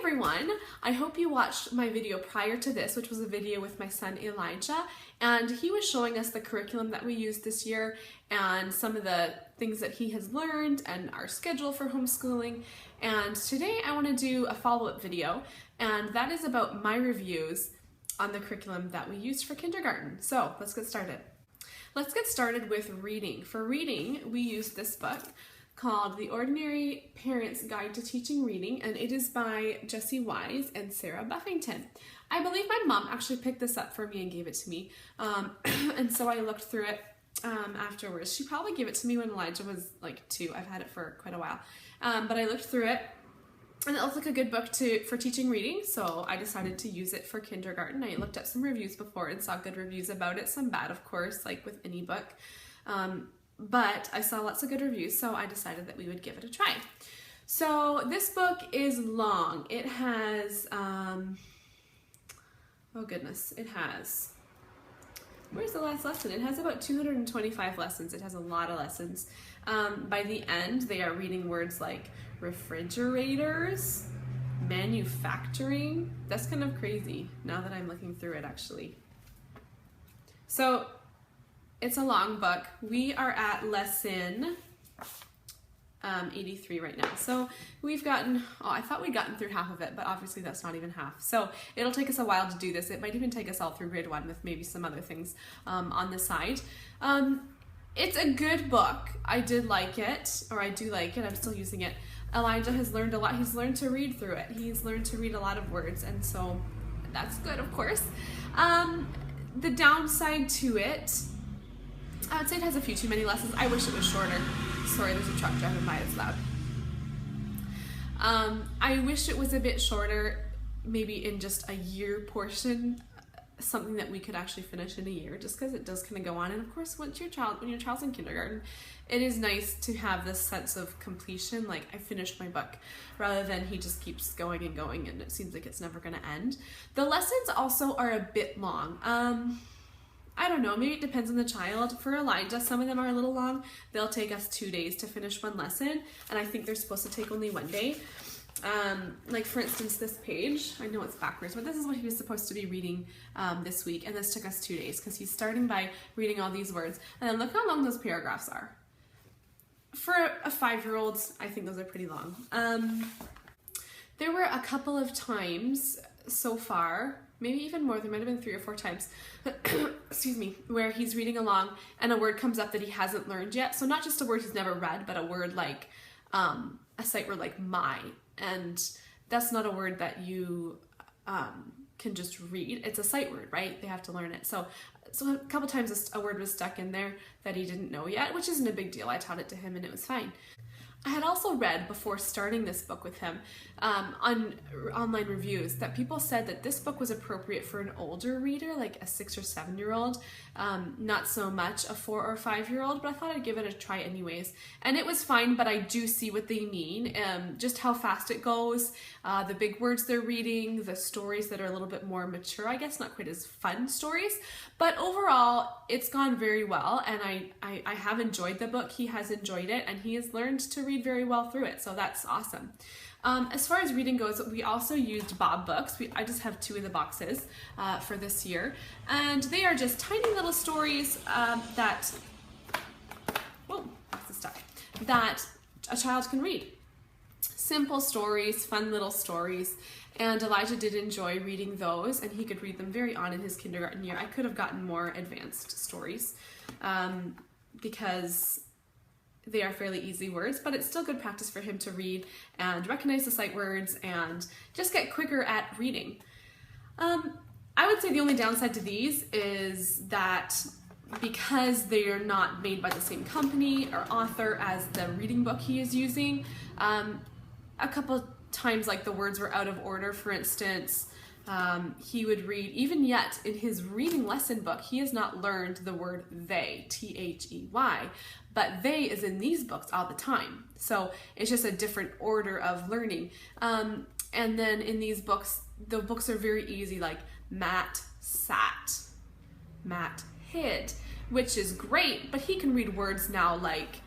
everyone, I hope you watched my video prior to this, which was a video with my son Elijah, and he was showing us the curriculum that we used this year and some of the things that he has learned and our schedule for homeschooling. And today I want to do a follow-up video, and that is about my reviews on the curriculum that we used for kindergarten. So let's get started. Let's get started with reading. For reading, we used this book called The Ordinary Parent's Guide to Teaching Reading, and it is by Jessie Wise and Sarah Buffington. I believe my mom actually picked this up for me and gave it to me, and so I looked through it afterwards. She probably gave it to me when Elijah was like 2. I've had it for quite a while, but I looked through it, and it looked like a good book for teaching reading, so I decided to use it for kindergarten. I looked at some reviews before and saw good reviews about it, some bad of course, like with any book. But I saw lots of good reviews, so I decided that we would give it a try. So this book is long. It has, oh goodness, it has, where's the last lesson? It has about 225 lessons. It has a lot of lessons. By the end, they are reading words like refrigerators, manufacturing. That's kind of crazy now that I'm looking through it actually. So it's a long book. We are at lesson 83 right now. So we've gotten, I thought we'd gotten through half of it, but obviously that's not even half. So it'll take us a while to do this. It might even take us all through grade 1 with maybe some other things on the side. It's a good book. I did like it, or I do like it. I'm still using it. Elijah has learned a lot. He's learned to read through it. He's learned to read a lot of words, and so that's good, of course. The downside to it, I would say it has a few too many lessons. I wish it was shorter. Sorry, there's a truck driving by, it's loud. I wish it was a bit shorter, maybe in just a year portion, something that we could actually finish in a year, just because it does kind of go on. And of course, when your child's in kindergarten, it is nice to have this sense of completion, like I finished my book, rather than he just keeps going and going and it seems like it's never going to end. The lessons also are a bit long. I don't know, maybe it depends on the child. For Elijah, some of them are a little long. They'll take us 2 days to finish one lesson, and I think they're supposed to take only 1 day. Like for instance, this page, I know it's backwards, but this is what he was supposed to be reading this week, and this took us 2 days because he's starting by reading all these words, and then look how long those paragraphs are. For a 5-year-old, I think those are pretty long. There were a couple of times so far, maybe even more, there might have been 3 or 4 times, excuse me, where he's reading along and a word comes up that he hasn't learned yet. So not just a word he's never read, but a word like, a sight word like my, and that's not a word that you can just read. It's a sight word, right? They have to learn it. So a couple times a word was stuck in there that he didn't know yet, which isn't a big deal. I taught it to him and it was fine. I had also read before starting this book with him on online reviews that people said that this book was appropriate for an older reader, like a 6 or 7-year-old, not so much a 4 or 5-year-old, but I thought I'd give it a try anyways. And it was fine, but I do see what they mean, just how fast it goes, the big words they're reading, the stories that are a little bit more mature, I guess, not quite as fun stories, but overall it's gone very well, and I have enjoyed the book. He has enjoyed it, and he has learned to read very well through it, so that's awesome. As far as reading goes, we also used Bob books. I just have 2 of the boxes for this year, and they are just tiny little stories that a child can read. Simple stories, fun little stories, and Elijah did enjoy reading those, and he could read them very on in his kindergarten year. I could have gotten more advanced stories because they are fairly easy words, but it's still good practice for him to read and recognize the sight words and just get quicker at reading. I would say the only downside to these is that because they are not made by the same company or author as the reading book he is using, a couple times like the words were out of order. For instance, he would read, even yet in his reading lesson book, he has not learned the word they, T-H-E-Y, but they is in these books all the time. So it's just a different order of learning. And then in these books, the books are very easy, like Matt sat, Matt hid, which is great, but he can read words now like,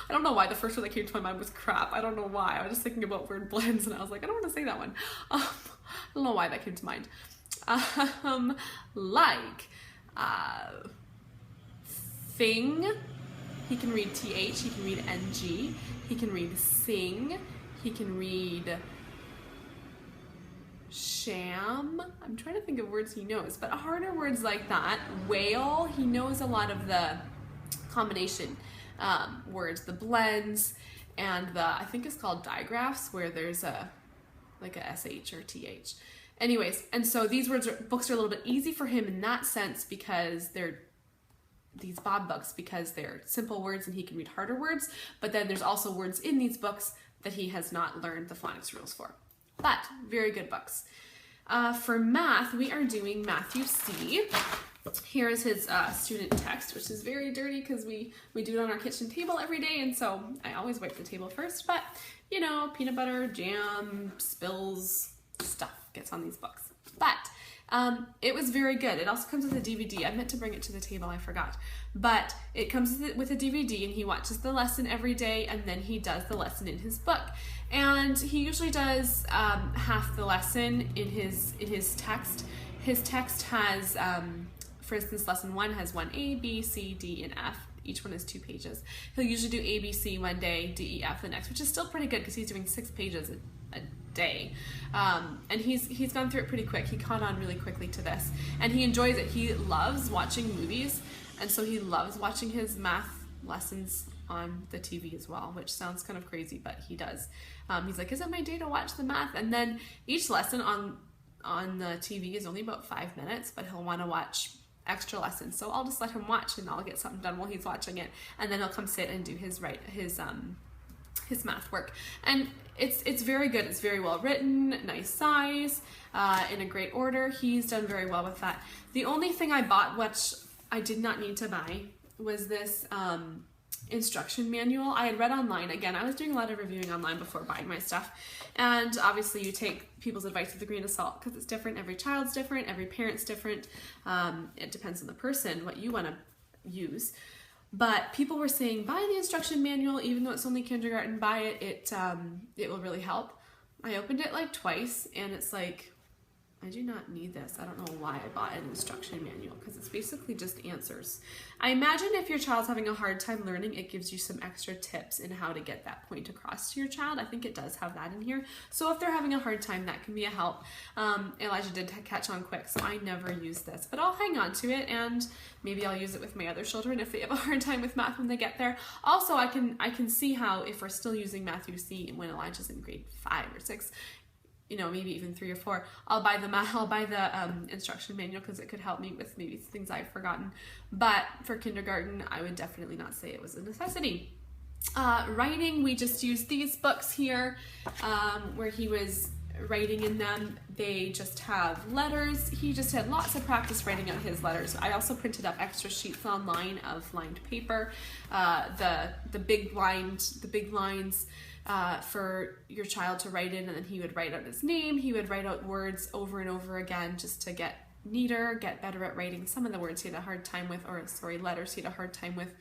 I don't know why the first one that came to my mind was crap. I don't know why. I was just thinking about word blends and I was like, I don't want to say that one. I don't know why that came to mind. Like, thing. He can read TH, he can read NG, he can read sing, he can read sham. I'm trying to think of words he knows, but harder words like that. Whale, he knows a lot of the combination words, the blends, and the, I think it's called digraphs, where there's a, like a SH or TH. Anyways, and so these books are a little bit easy for him in that sense because they're these Bob books because they're simple words and he can read harder words, but then there's also words in these books that he has not learned the phonics rules for. But very good books. For math, we are doing Matthew C. Here is his student text, which is very dirty because we do it on our kitchen table every day, and so I always wipe the table first, but you know, peanut butter, jam, spills, stuff gets on these books. But it was very good. It also comes with a DVD. I meant to bring it to the table, I forgot. But it comes with a DVD and he watches the lesson every day and then he does the lesson in his book. And he usually does half the lesson in his text. His text has, for instance, lesson 1 has 1 A, B, C, D, and F. Each one is 2 pages. He'll usually do A, B, C one day, D, E, F the next, which is still pretty good because he's doing 6 pages a day. And he's gone through it pretty quick. He caught on really quickly to this and he enjoys it. He loves watching movies, and so he loves watching his math lessons on the TV as well, which sounds kind of crazy, but he does. He's like, is it my day to watch the math? And then each lesson on the TV is only about 5 minutes, but he'll want to watch extra lessons, so I'll just let him watch and I'll get something done while he's watching it, and then he'll come sit and do his math work. And it's very good. It's very well written, nice size, in a great order. He's done very well with that. The only thing I bought, which I did not need to buy, was this instruction manual. I had read online. Again, I was doing a lot of reviewing online before buying my stuff, and obviously you take people's advice with a grain of salt because it's different. Every child's different, every parent's different. It depends on the person, what you want to use. But people were saying, buy the instruction manual, even though it's only kindergarten, buy it, it will really help. I opened it like twice and it's like, I do not need this. I don't know why I bought an instruction manual because it's basically just answers. I imagine if your child's having a hard time learning, it gives you some extra tips in how to get that point across to your child. I think it does have that in here. So if they're having a hard time, that can be a help. Elijah did catch on quick, so I never use this, but I'll hang on to it and maybe I'll use it with my other children if they have a hard time with math when they get there. Also, I can see how if we're still using Matthew C when Elijah's in grade 5 or 6, you know, maybe even 3 or 4, I'll buy the instruction manual because it could help me with maybe things I've forgotten. But for kindergarten, I would definitely not say it was a necessity. Writing, we just used these books here where he was writing in them. They just have letters. He just had lots of practice writing out his letters. I also printed up extra sheets online of lined paper, the big lines for your child to write in, and then he would write out his name. He would write out words over and over again just to get neater, get better at writing some of the words he had a hard time with, letters he had a hard time with.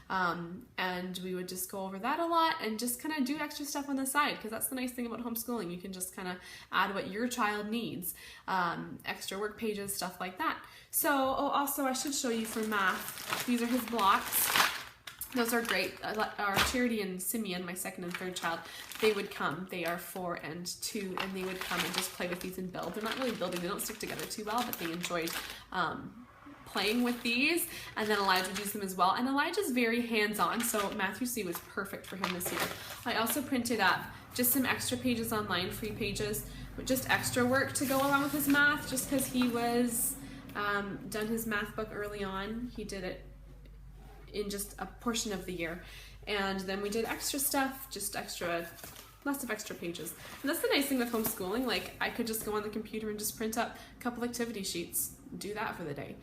And we would just go over that a lot and just kind of do extra stuff on the side, because that's the nice thing about homeschooling. You can just kind of add what your child needs, extra work pages, stuff like that. So, also I should show you for math, these are his blocks. Those are great. Our Charity and Simeon, my second and third child, they would come. They are 4 and 2, and they would come and just play with these and build. They're not really building. They don't stick together too well, but they enjoyed playing with these. And then Elijah would use them as well. And Elijah's very hands-on, so Matthew C was perfect for him this year. I also printed up just some extra pages online, free pages, with just extra work to go along with his math, just because he was done his math book early on. He did it in just a portion of the year, and then we did extra stuff, lots of extra pages. And that's the nice thing with homeschooling. Like, I could just go on the computer and just print up a couple activity sheets, do that for the day,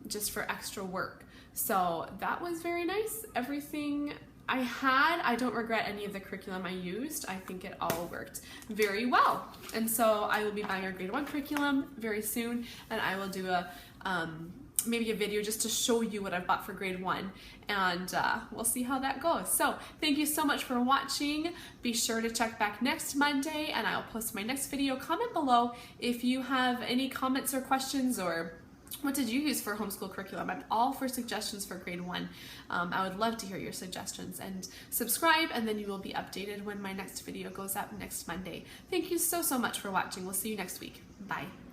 just for extra work. So that was very nice. Everything I don't regret any of the curriculum I used. I think it all worked very well. And so I will be buying our grade 1 curriculum very soon, and I will do a maybe a video just to show you what I've bought for grade 1, and we'll see how that goes. So thank you so much for watching. Be sure to check back next Monday and I'll post my next video. Comment below if you have any comments or questions, or what did you use for homeschool curriculum? I'm all for suggestions for grade 1. I would love to hear your suggestions, and subscribe, and then you will be updated when my next video goes up next Monday. Thank you so much for watching. We'll see you next week. Bye.